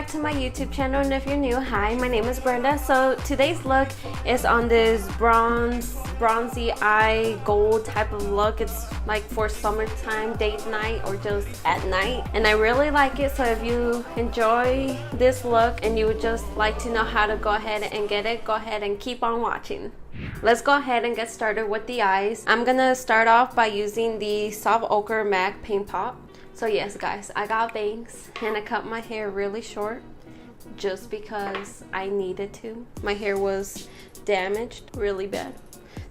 back to my YouTube channel, and if you're new, hi, my name is Brenda. So today's look is on this bronzy eye gold type of look. It's like for summertime, date night, or just at night, and I really like it. So if you enjoy this look and you would just like to know how to go ahead and get it, go ahead and keep on watching. Let's go ahead and get started with the eyes. I'm gonna start off by using the Soft Ochre MAC Paint Pot. So yes guys, I got bangs and I cut my hair really short just because I needed to. My hair was damaged really bad.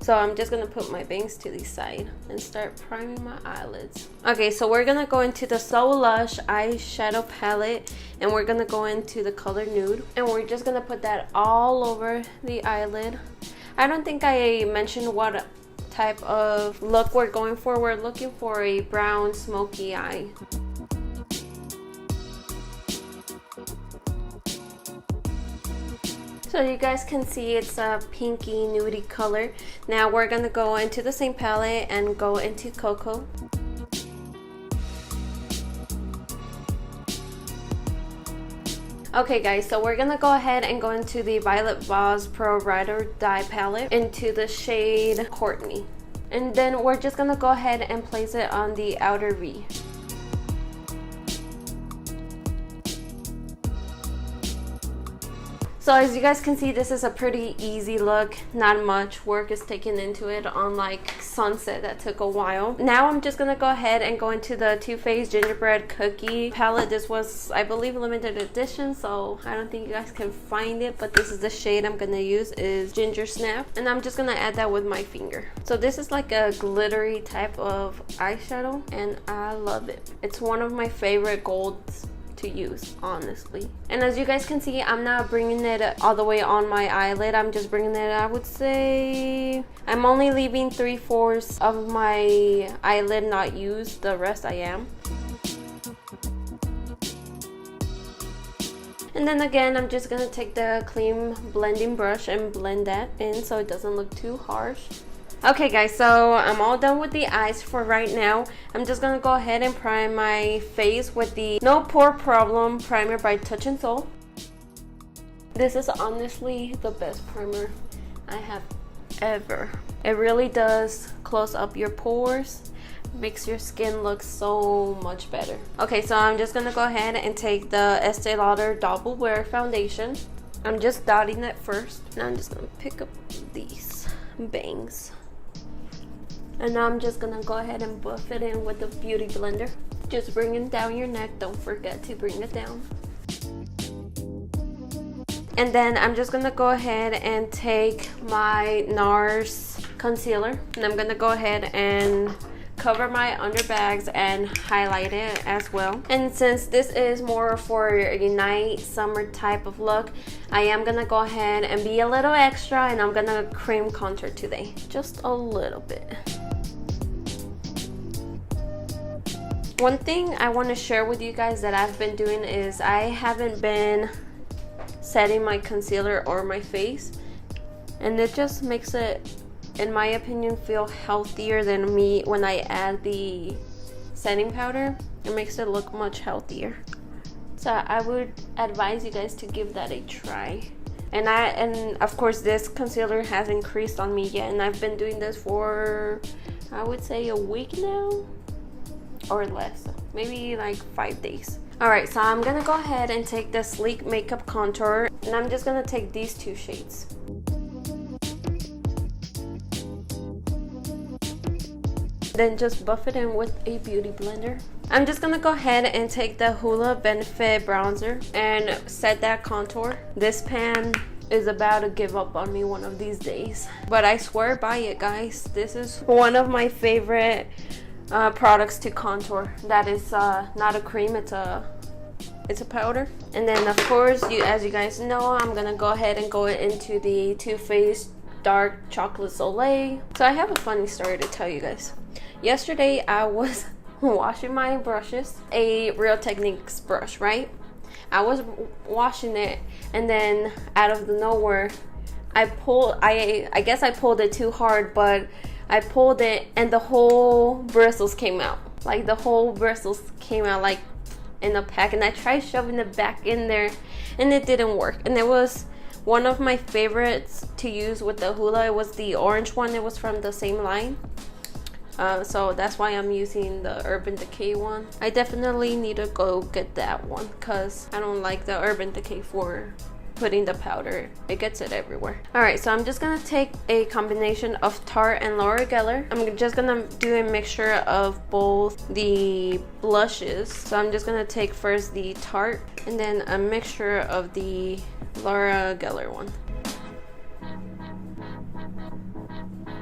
So I'm just gonna put my bangs to the side and start priming my eyelids. Okay, so we're gonna go into the So Lush eyeshadow palette and we're gonna go into the color Nude, and we're just gonna put that all over the eyelid. I don't think I mentioned what type of look we're going for. We're looking for a brown smoky eye. So you guys can see it's a pinky nudie color. Now we're gonna go into the same palette and go into Coco. Okay guys, so we're gonna go ahead and go into the Violet Voss Pro Ride dye palette into the shade Courtney. And then we're just gonna go ahead and place it on the outer V. So as you guys can see, this is a pretty easy look. Not much work is taken into it, unlike Sunset that took a while. Now I'm just gonna go ahead and go into the Too Faced Gingerbread Cookie palette. This was, I believe, limited edition, so I don't think you guys can find it, but this is the shade I'm gonna use, is Gingersnap, and I'm just gonna add that with my finger. So this is like a glittery type of eyeshadow and I love it. It's one of my favorite golds to use, honestly. And as you guys can see, I'm not bringing it all the way on my eyelid. I'm just bringing it, I would say, I'm only leaving 3/4 of my eyelid not used. The rest I am. And then again, I'm just gonna take the clean blending brush and blend that in so it doesn't look too harsh. Okay guys, so I'm all done with the eyes for right now. I'm just gonna go ahead and prime my face with the No Pore Problem primer by Touch in Sol. This is honestly the best primer I have ever. It really does close up your pores, makes your skin look so much better. Okay, so I'm just gonna go ahead and take the Estee Lauder Double Wear Foundation. I'm just dotting it first. Now I'm just gonna pick up these bangs. And now I'm just gonna go ahead and buff it in with the Beauty Blender. Just bring it down your neck, don't forget to bring it down. And then I'm just gonna go ahead and take my Nars concealer, and I'm gonna go ahead and cover my underbags and highlight it as well. And since this is more for a night summer type of look, I am gonna go ahead and be a little extra, and I'm gonna cream contour today, just a little bit. One thing I want to share with you guys that I've been doing is I haven't been setting my concealer or my face, and it just makes it, in my opinion, feel healthier than me when I add the setting powder. It makes it look much healthier. So I would advise you guys to give that a try. And of course this concealer hasn't creased on me yet, and I've been doing this for, I would say, a week now or less, maybe like 5 days. Alright, so I'm gonna go ahead and take the Sleek Makeup Contour, and I'm just gonna take these two shades. Then just buff it in with a Beauty Blender. I'm just gonna go ahead and take the Hoola Benefit Bronzer and set that contour. This pan is about to give up on me one of these days, but I swear by it, guys. This is one of my favorite products to contour. That is not a cream, it's a powder. And then of course, as you guys know, I'm gonna go ahead and go into the Too Faced Dark Chocolate Soleil. So I have a funny story to tell you guys. Yesterday I was washing my brushes, a Real Techniques brush, right? I was washing it, and then out of the nowhere I guess I pulled it too hard, but I pulled it and the whole bristles came out. Like the whole bristles came out, like in a pack, and I tried shoving it back in there and it didn't work. And it was one of my favorites to use with the Hoola. It was the orange one. It was from the same line. So that's why I'm using the Urban Decay one. I definitely need to go get that one because I don't like the Urban Decay for putting the powder. It gets it everywhere. Alright, so I'm just gonna take a combination of Tarte and Luara Geller. I'm just gonna do a mixture of both the blushes. So I'm just gonna take first the Tarte and then a mixture of the Luara Geller one.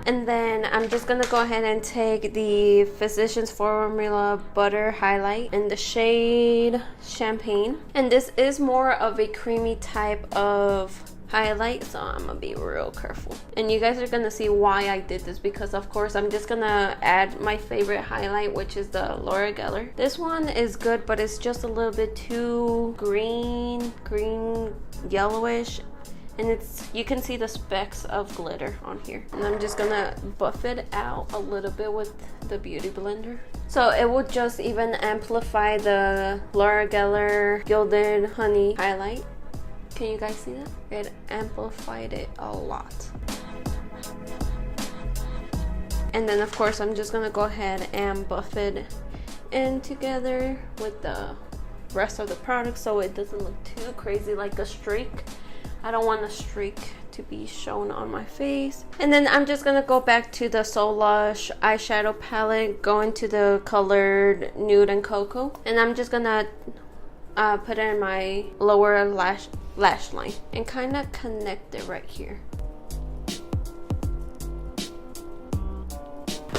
And then I'm just gonna go ahead and take the Physicians Formula Butter Highlight in the shade Champagne. And this is more of a creamy type of highlight, so I'm gonna be real careful. And you guys are gonna see why I did this, because of course I'm just gonna add my favorite highlight, which is the Luara Geller. This one is good, but it's just a little bit too green yellowish. And you can see the specks of glitter on here. And I'm just gonna buff it out a little bit with the Beauty Blender. So it will just even amplify the Luara Geller Guillded Honey highlight. Can you guys see that? It amplified it a lot. And then of course I'm just gonna go ahead and buff it in together with the rest of the product so it doesn't look too crazy like a streak. I don't want a streak to be shown on my face. And then I'm just gonna go back to the So Lush eyeshadow palette, go into the colored Nude and Coco, and I'm just gonna put it in my lower lash line and kind of connect it right here.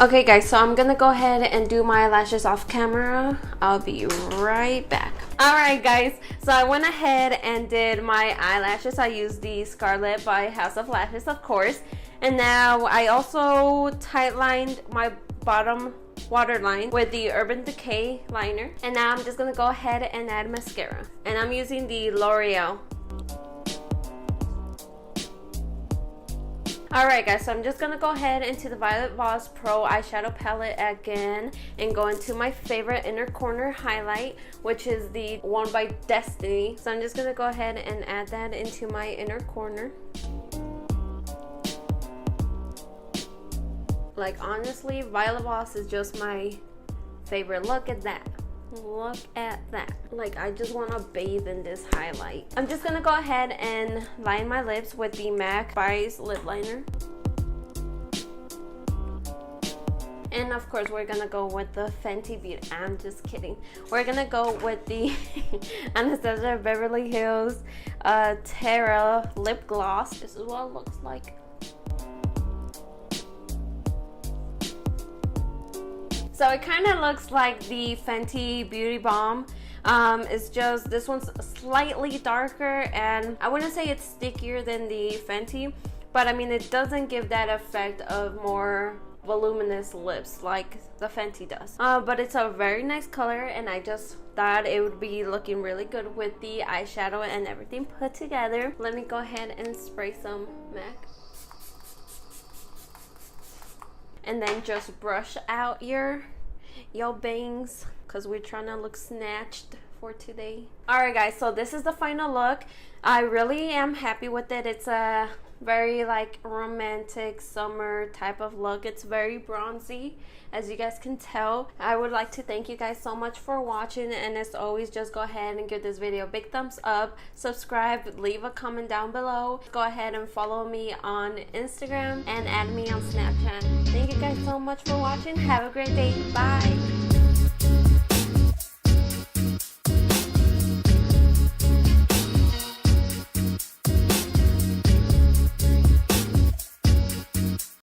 Okay guys, so I'm gonna go ahead and do my lashes off camera. I'll be right back. Alright guys, so I went ahead and did my eyelashes. I used the Scarlet by House of Lashes, of course. And now I also tight lined my bottom waterline with the Urban Decay liner. And now I'm just gonna go ahead and add mascara. And I'm using the Loreal. Alright guys, so I'm just gonna go ahead into the Voss Pro eyeshadow palette again and go into my favorite inner corner highlight, which is the one by Destiney. So I'm just gonna go ahead and add that into my inner corner. Like honestly, Violet Voss is just my favorite. Look at that. Look at that. Like I just want to bathe in this highlight. I'm just gonna go ahead and line my lips with the MAC Spice lip liner. And of course we're gonna go with the Fenty Beauty. I'm just kidding. We're gonna go with the Anastasia Beverly Hills Terra lip gloss. This is what it looks like. So it kind of looks like the Fenty Beauty Balm. It's just, this one's slightly darker, and I wouldn't say it's stickier than the Fenty, but I mean it doesn't give that effect of more voluminous lips like the Fenty does. But it's a very nice color, and I just thought it would be looking really good with the eyeshadow and everything put together. Let me go ahead and spray some MAC. And then just brush out your bangs because we're trying to look snatched for today. Alright guys, so this is the final look. I really am happy with it. It's a very like romantic summer type of look. It's very bronzy, as you guys can tell. I would like to thank you guys so much for watching, and as always, just go ahead and give this video a big thumbs up, subscribe, leave a comment down below. Go ahead and follow me on Instagram and add me on Snapchat. Thank you guys so much for watching. Have a great day. Bye.